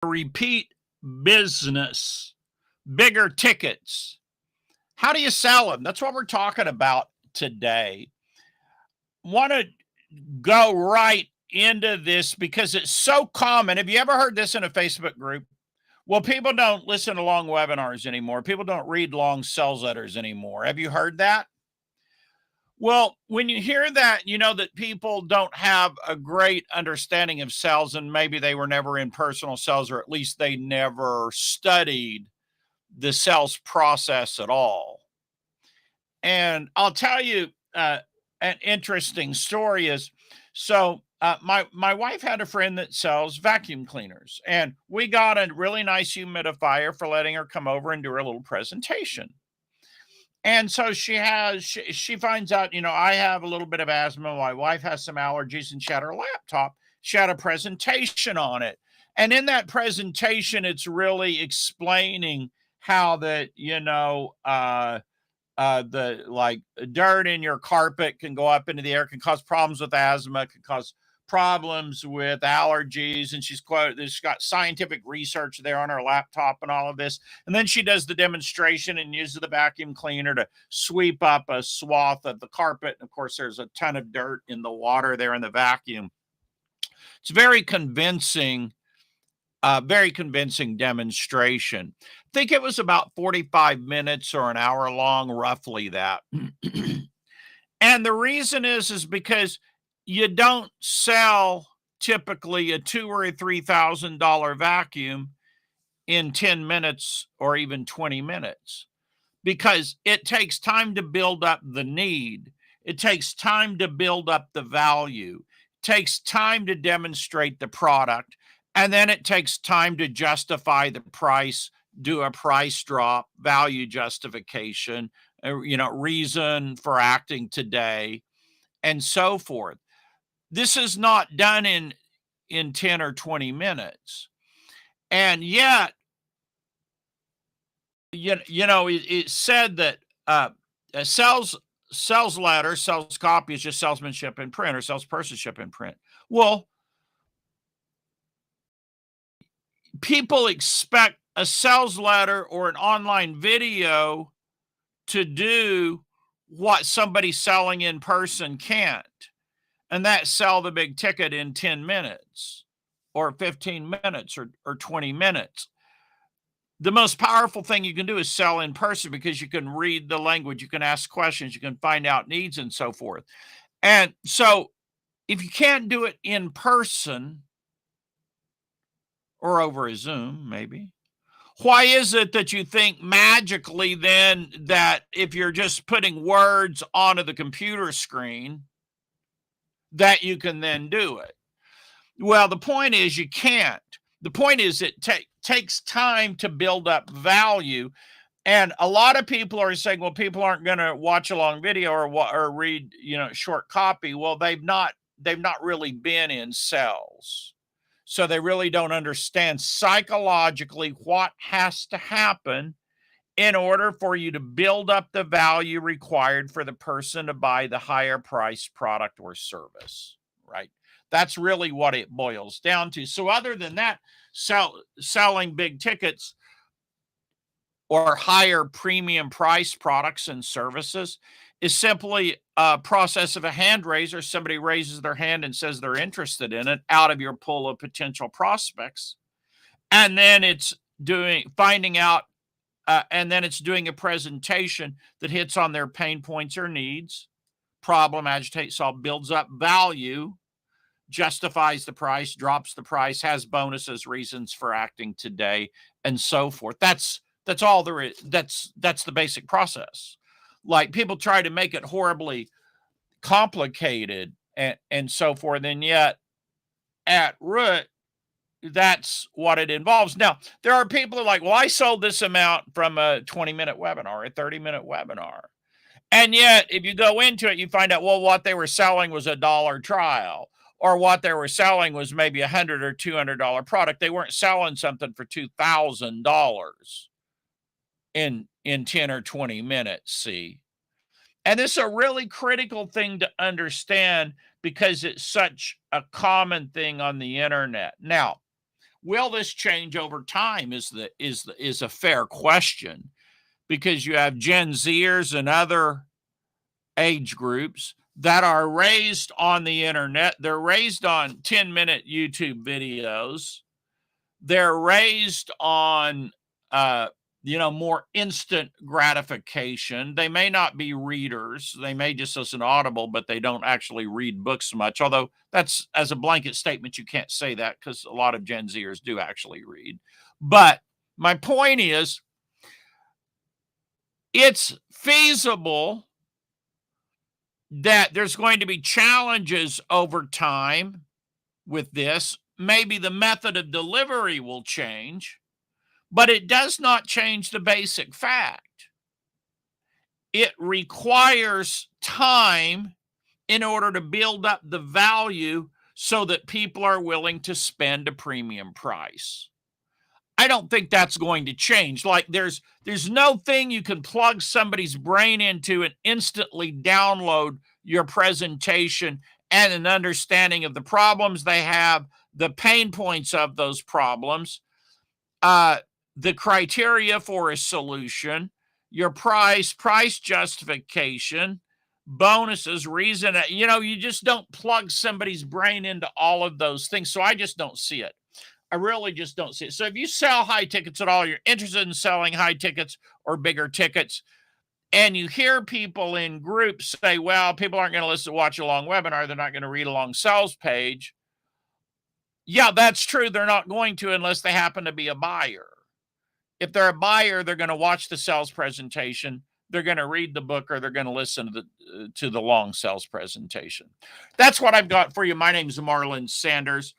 repeat business, bigger tickets. How do you sell them? That's what we're talking about today. Want to go right into this because it's so common. Have you ever heard this in a Facebook group? Well, people don't listen to long webinars anymore. People don't read long sales letters anymore. Have you heard that? Well, when you hear that, you know that people don't have a great understanding of sales, and maybe they were never in personal sales, or at least they never studied the sales process at all. And I'll tell you an interesting story is my wife had a friend that sells vacuum cleaners, and we got a really nice humidifier for letting her come over and do her little presentation. And so she finds out, I have a little bit of asthma. My wife has some allergies, and she had her laptop. She had a presentation on it. And in that presentation, it's really explaining how that, the like dirt in your carpet can go up into the air, can cause problems with asthma, can cause problems with allergies. And she's got scientific research there on her laptop and all of this. And then she does the demonstration and uses the vacuum cleaner to sweep up a swath of the carpet. And of course, there's a ton of dirt in the water there in the vacuum. It's very convincing demonstration. I think it was about 45 minutes or an hour long, roughly that. And the reason is because you don't sell typically a $2,000 or $3,000 vacuum in 10 minutes or even 20 minutes, because it takes time to build up the need. It takes time to build up the value. It takes time to demonstrate the product. And then it takes time to justify the price, do a price drop, value justification, reason for acting today, and so forth. This is not done in 10 or 20 minutes. And yet, it said that a sales letter, sales copy is just salesmanship in print, or salespersonship in print. Well, people expect a sales letter or an online video to do what somebody selling in person can't, and that's sell the big ticket in 10 minutes or 15 minutes or 20 minutes. The most powerful thing you can do is sell in person, because you can read the language, you can ask questions, you can find out needs, and so forth. And so if you can't do it in person or over a Zoom, maybe, why is it that you think magically then that if you're just putting words onto the computer screen that you can then do it? Well, the point is you can't. The point is it takes time to build up value. And a lot of people are saying, well, people aren't going to watch a long video or read, short copy. Well, they've not really been in sales. So they really don't understand psychologically what has to happen in order for you to build up the value required for the person to buy the higher priced product or service, right? That's really what it boils down to. So other than that, selling big tickets or higher premium price products and services is simply a process of a hand raiser. Somebody raises their hand and says they're interested in it out of your pool of potential prospects. And then it's doing a presentation that hits on their pain points or needs, problem, agitate, solve, builds up value, justifies the price, drops the price, has bonuses, reasons for acting today, and so forth. That's all there is. That's the basic process. Like, people try to make it horribly complicated and so forth, and yet at root, that's what it involves. Now, there are people who are like, well, I sold this amount from a 20-minute webinar, a 30-minute webinar. And yet, if you go into it, you find out, well, what they were selling was a $1 trial, or what they were selling was maybe $100 or $200 product. They weren't selling something for $2,000 in 10 or 20 minutes, see? And this is a really critical thing to understand, because it's such a common thing on the internet. Now, Will this change over time is a fair question, because you have Gen Zers and other age groups that are raised on the internet. They're raised on 10-minute YouTube videos. They're raised on, more instant gratification. They may not be readers. They may just listen to Audible, but they don't actually read books much. Although that's, as a blanket statement, you can't say that, because a lot of Gen Zers do actually read. But my point is, it's feasible that there's going to be challenges over time with this. Maybe the method of delivery will change, but it does not change the basic fact. It requires time in order to build up the value so that people are willing to spend a premium price. I don't think that's going to change. Like, there's no thing you can plug somebody's brain into and instantly download your presentation and an understanding of the problems they have, the pain points of those problems, the criteria for a solution, your price justification, bonuses, reason. You just don't plug somebody's brain into all of those things. So I just don't see it. I really just don't see it. So if you sell high tickets at all, you're interested in selling high tickets or bigger tickets, and you hear people in groups say, well, people aren't going to watch a long webinar. They're not going to read a long sales page. Yeah, that's true. They're not going to, unless they happen to be a buyer. If they're a buyer, they're going to watch the sales presentation. They're going to read the book, or they're going to listen to the long sales presentation. That's what I've got for you. My name is Marlon Sanders.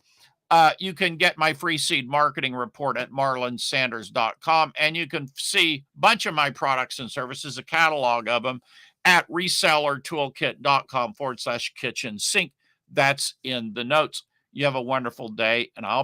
You can get my free seed marketing report at marlonsanders.com, and you can see a bunch of my products and services, a catalog of them, at resellertoolkit.com/kitchen sink. That's in the notes. You have a wonderful day, and I'll